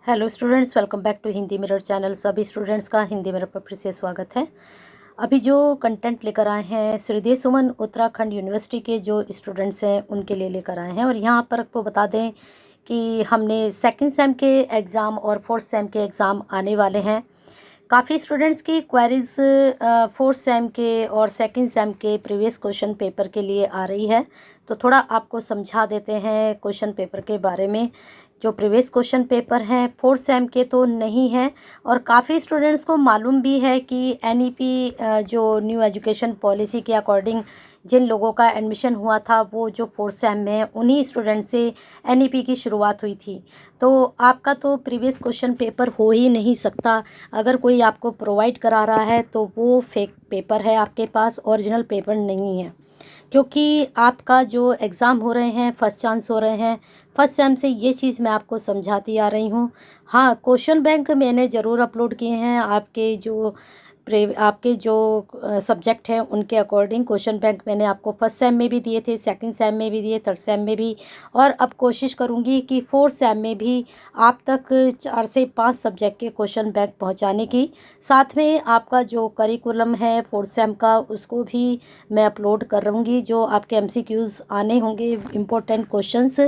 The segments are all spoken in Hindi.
Hello students, welcome back to Hindi mirror channel. सभी स्टूडेंट्स का हिंदी मिरर पर फिर से स्वागत है। अभी जो कंटेंट लेकर आए हैं श्रीदेव सुमन उत्तराखंड यूनिवर्सिटी के जो स्टूडेंट्स हैं उनके लिए लेकर आए हैं। और यहाँ पर आपको बता दें कि हमने सेकंड सेम के एग्ज़ाम और फोर्थ सेम के एग्ज़ाम आने वाले हैं। काफ़ी स्टूडेंट्स की क्वेरीज फोर्थ सेम के और सेकंड सेम के प्रीवियस क्वेश्चन पेपर के लिए आ रही है, तो थोड़ा आपको समझा देते हैं क्वेश्चन पेपर के बारे में। जो प्रीवियस क्वेश्चन पेपर हैं फोर्थ सेम के तो नहीं हैं, और काफ़ी स्टूडेंट्स को मालूम भी है कि एनईपी जो न्यू एजुकेशन पॉलिसी के अकॉर्डिंग जिन लोगों का एडमिशन हुआ था वो जो फोर्थ सेम में है उन्हीं स्टूडेंट से एनईपी की शुरुआत हुई थी। तो आपका तो प्रीवियस क्वेश्चन पेपर हो ही नहीं सकता। अगर कोई आपको प्रोवाइड करा रहा है तो वो फेक पेपर है, आपके पास ओरिजिनल पेपर नहीं है। क्योंकि आपका जो एग्ज़ाम हो रहे हैं फर्स्ट चांस हो रहे हैं, फर्स्ट सेम से ये चीज़ मैं आपको समझाती आ रही हूँ। हाँ, क्वेश्चन बैंक मैंने ज़रूर अपलोड किए हैं। आपके जो सब्जेक्ट हैं उनके अकॉर्डिंग क्वेश्चन बैंक मैंने आपको फर्स्ट सेम में भी दिए थे, सेकंड सेम में भी दिए, थर्ड सेम में भी, और अब कोशिश करूँगी कि फोर्थ सेम में भी आप तक 4 से 5 सब्जेक्ट के क्वेश्चन बैंक पहुँचाने की। साथ में आपका जो करिकुलम है फोर्थ सेम का उसको भी मैं अपलोड कर रहूँगी, जो आपके एमसीक्यूज़ आने होंगे इम्पोर्टेंट क्वेश्चंस।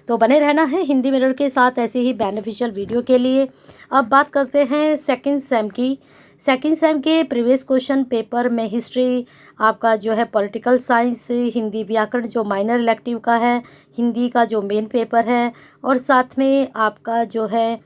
तो बने रहना है हिंदी मिरर के साथ ऐसे ही बेनिफिशियल वीडियो के लिए। अब बात करते हैं सेकंड सेम की। सेकंड सेम के प्रीवियस क्वेश्चन पेपर में हिस्ट्री, आपका जो है पॉलिटिकल साइंस, हिंदी व्याकरण जो माइनर इलेक्टिव का है, हिंदी का जो मेन पेपर है, और साथ में आपका जो है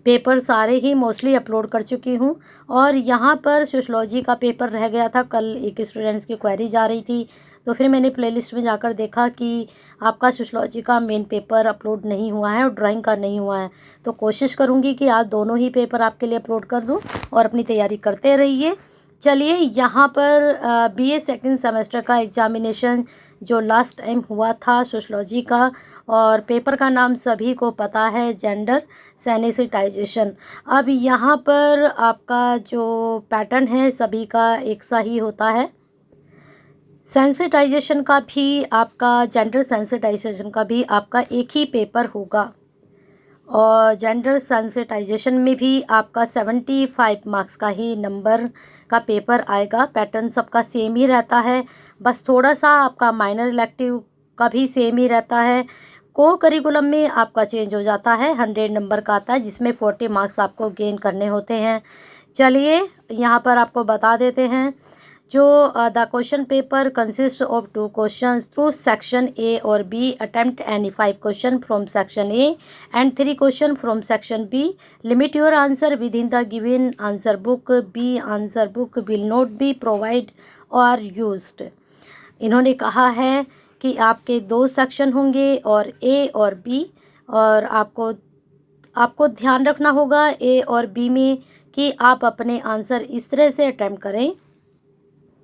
पेपर सारे ही मोस्टली अपलोड कर चुकी हूँ। और यहाँ पर सोशलॉजी का पेपर रह गया था, कल एक स्टूडेंट्स की क्वेरी जा रही थी, तो फिर मैंने प्लेलिस्ट में जाकर देखा कि आपका सोशलॉजी का मेन पेपर अपलोड नहीं हुआ है और ड्राइंग का नहीं हुआ है। तो कोशिश करूँगी कि आज दोनों ही पेपर आपके लिए अपलोड कर दूँ और अपनी तैयारी करते रहिए। चलिए, यहाँ पर बीए सेकंड सेमेस्टर का एग्जामिनेशन जो लास्ट टाइम हुआ था सोशलॉजी का, और पेपर का नाम सभी को पता है, जेंडर सेंसिटाइजेशन। अब यहाँ पर आपका जो पैटर्न है सभी का एक सा ही होता है। सेंसिटाइजेशन का भी आपका, जेंडर सेंसिटाइजेशन का भी आपका एक ही पेपर होगा, और जेंडर सेंसिटाइजेशन में भी आपका 75 मार्क्स का ही नंबर का पेपर आएगा। पैटर्न सबका सेम ही रहता है, बस थोड़ा सा आपका माइनर इलेक्टिव का भी सेम ही रहता है। को करिकुलम में आपका चेंज हो जाता है, 100 नंबर का आता है जिसमें 40 मार्क्स आपको गेन करने होते हैं। चलिए, यहाँ पर आपको बता देते हैं जो the question paper consist of 2 questions through section A और B. Attempt any 5 question from section A and 3 question from section B. Limit your answer within the given answer book. Be answer book will not be provide और यूज्ड। इन्होंने कहा है कि आपके 2 सेक्शन होंगे और ए और बी, और आपको ध्यान रखना होगा ए और बी में कि आप अपने आंसर इस तरह से अटेम्प्ट करें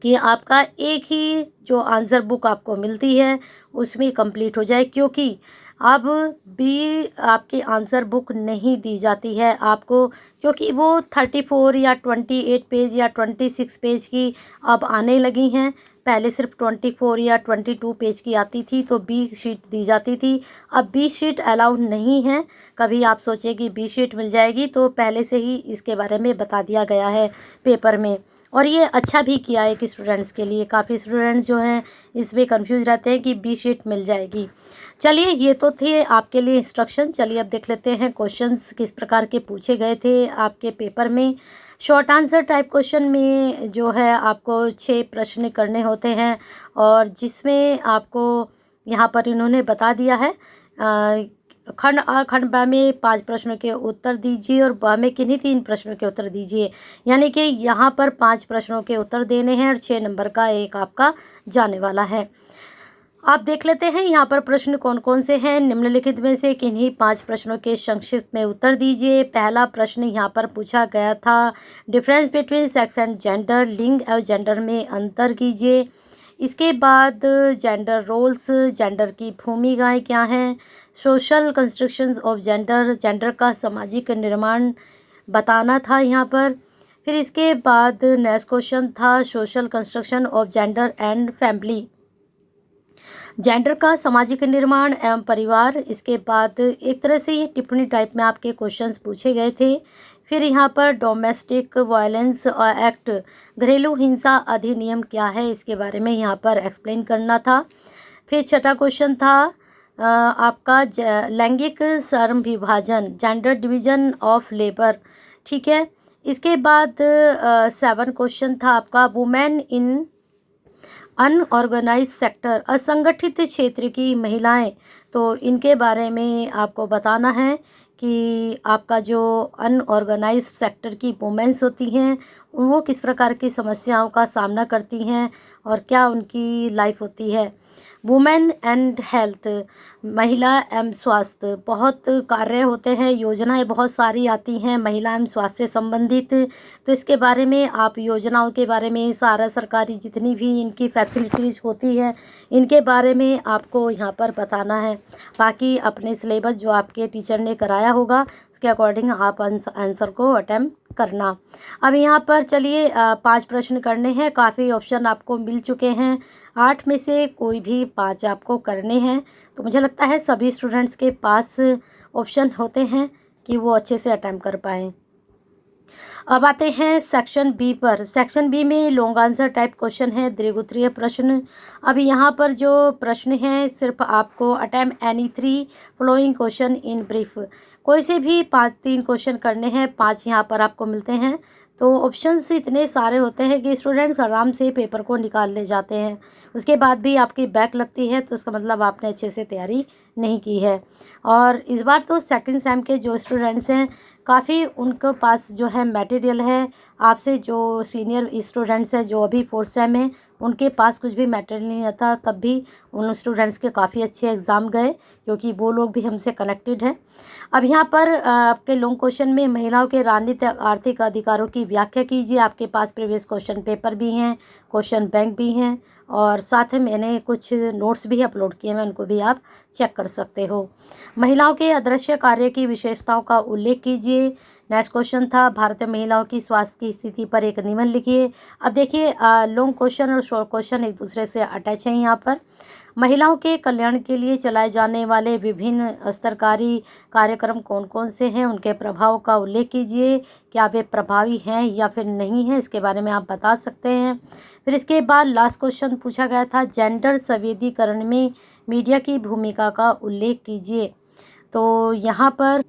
कि आपका एक ही जो आंसर बुक आपको मिलती है उसमें कंप्लीट हो जाए। क्योंकि अब भी आपकी आंसर बुक नहीं दी जाती है आपको, क्योंकि वो 34 या 28 पेज या 26 पेज की अब आने लगी हैं। पहले सिर्फ 24 या 22 पेज की आती थी तो बी शीट दी जाती थी, अब बी शीट अलाउड नहीं है। कभी आप सोचें कि बी शीट मिल जाएगी, तो पहले से ही इसके बारे में बता दिया गया है पेपर में। और ये अच्छा भी किया है कि स्टूडेंट्स के लिए, काफ़ी स्टूडेंट्स जो हैं इसमें कंफ्यूज रहते हैं कि बी शीट मिल जाएगी। चलिए, ये तो थे आपके लिए इंस्ट्रक्शन। चलिए अब देख लेते हैं क्वेश्चंस किस प्रकार के पूछे गए थे आपके पेपर में। शॉर्ट आंसर टाइप क्वेश्चन में जो है आपको 6 प्रश्न करने होते हैं, और जिसमें आपको यहाँ पर इन्होंने बता दिया है खंड आ खंड ब में 5 प्रश्नों के उत्तर दीजिए और ब में किन्हीं 3 प्रश्नों के उत्तर दीजिए। यानी कि यहाँ पर 5 प्रश्नों के उत्तर देने हैं और 6 नंबर का एक आपका जाने वाला है। आप देख लेते हैं यहाँ पर प्रश्न कौन कौन से हैं। निम्नलिखित में से किन्हीं 5 प्रश्नों के संक्षिप्त में उत्तर दीजिए। पहला प्रश्न यहाँ पर पूछा गया था, difference between sex and gender, लिंग और जेंडर में अंतर कीजिए। इसके बाद जेंडर रोल्स, जेंडर की भूमिकाएं क्या हैं। Social constructions of gender, gender का सामाजिक निर्माण बताना था यहाँ पर। फिर इसके बाद नेक्स्ट क्वेश्चन था social construction of gender and family. Gender का सामाजिक निर्माण एवं परिवार, इसके बाद एक तरह से ये टिप्पणी टाइप में आपके क्वेश्चंस पूछे गए थे। फिर यहाँ पर डोमेस्टिक वायलेंस एक्ट, घरेलू हिंसा अधिनियम क्या है, इसके बारे में यहाँ पर एक्सप्लेन करना था। फिर छठा क्वेश्चन था आपका लैंगिक श्रम विभाजन, जेंडर डिवीजन ऑफ लेबर, ठीक है। इसके बाद 7 क्वेश्चन था आपका वुमेन इन अनऑर्गेनाइज सेक्टर, असंगठित क्षेत्र की महिलाएं, तो इनके बारे में आपको बताना है कि आपका जो अनऑर्गेनाइज्ड सेक्टर की वुमेन्स होती हैं वो किस प्रकार की समस्याओं का सामना करती हैं और क्या उनकी लाइफ होती है। वुमेन एंड हेल्थ, महिला एवं स्वास्थ्य, बहुत कार्य होते हैं, योजनाएं बहुत सारी आती हैं महिला एवं स्वास्थ्य से संबंधित, तो इसके बारे में आप योजनाओं के बारे में सारा सरकारी जितनी भी इनकी फैसिलिटीज़ होती है इनके बारे में आपको यहाँ पर बताना है। बाकी अपने सिलेबस जो आपके टीचर ने कराया होगा उसके अकॉर्डिंग आप आंसर को अटेम्प्ट करना। अब यहाँ पर चलिए 5 प्रश्न करने हैं, काफ़ी ऑप्शन आपको मिल चुके हैं, 8 में से कोई भी 5 आपको करने हैं। तो मुझे लगता है सभी स्टूडेंट्स के पास ऑप्शन होते हैं कि वो अच्छे से अटेम्प्ट कर पाएँ। अब आते हैं सेक्शन बी पर। सेक्शन बी में लॉन्ग आंसर टाइप क्वेश्चन है, दीर्घोत्तरीय प्रश्न। अब यहाँ पर जो प्रश्न हैं सिर्फ आपको attempt any 3 following question in brief, कोई से भी 3 क्वेश्चन करने हैं, 5 यहाँ पर आपको मिलते हैं। तो ऑप्शंस इतने सारे होते हैं कि स्टूडेंट्स आराम से पेपर को निकाल ले जाते हैं। उसके बाद भी आपकी बैक लगती है तो इसका मतलब आपने अच्छे से तैयारी नहीं की है। और इस बार तो सेकंड सेम के जो स्टूडेंट्स हैं काफ़ी उनके पास जो है मटेरियल है, आपसे जो सीनियर स्टूडेंट्स हैं जो अभी 4th सेम में उनके पास कुछ भी मटेरियल नहीं था, तब भी उन स्टूडेंट्स के काफ़ी अच्छे एग्ज़ाम गए क्योंकि वो लोग भी हमसे कनेक्टेड हैं। अब यहाँ पर आपके लॉन्ग क्वेश्चन में महिलाओं के राजनीतिक आर्थिक अधिकारों की व्याख्या कीजिए, आपके पास प्रीवियस क्वेश्चन पेपर भी हैं, क्वेश्चन बैंक भी हैं और साथ में मैंने कुछ नोट्स भी अपलोड किए हैं, उनको भी आप चेक कर सकते हो। महिलाओं के अदृश्य कार्य की विशेषताओं का उल्लेख कीजिए। नेक्स्ट क्वेश्चन था भारतीय महिलाओं की स्वास्थ्य की स्थिति पर एक निबंध लिखिए। अब देखिए लॉन्ग क्वेश्चन और शॉर्ट क्वेश्चन एक दूसरे से अटैच हैं। यहाँ पर महिलाओं के कल्याण के लिए चलाए जाने वाले विभिन्न स्तरकारी कार्यक्रम कौन कौन से हैं, उनके प्रभाव का उल्लेख कीजिए, क्या वे प्रभावी हैं या फिर नहीं हैं, इसके बारे में आप बता सकते हैं। फिर इसके बाद लास्ट क्वेश्चन पूछा गया था जेंडर संवेदीकरण में मीडिया की भूमिका का उल्लेख कीजिए। तो यहाँ पर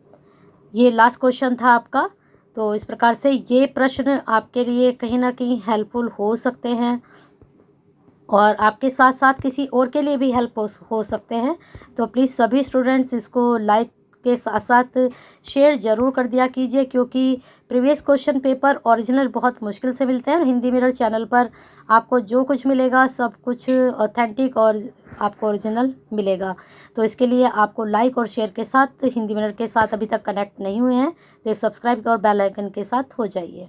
ये लास्ट क्वेश्चन था आपका। तो इस प्रकार से ये प्रश्न आपके लिए कहीं ना कहीं हेल्पफुल हो सकते हैं और आपके साथ साथ किसी और के लिए भी हेल्प हो सकते हैं। तो प्लीज़ सभी स्टूडेंट्स इसको लाइक के साथ साथ शेयर ज़रूर कर दिया कीजिए क्योंकि प्रीवियस क्वेश्चन पेपर ओरिजिनल बहुत मुश्किल से मिलते हैं और हिंदी मिरर चैनल पर आपको जो कुछ मिलेगा सब कुछ ऑथेंटिक और आपको ओरिजिनल मिलेगा। तो इसके लिए आपको लाइक और शेयर के साथ हिंदी मिरर के साथ अभी तक कनेक्ट नहीं हुए हैं तो एक सब्सक्राइब और बेल आइकन के साथ हो जाइए।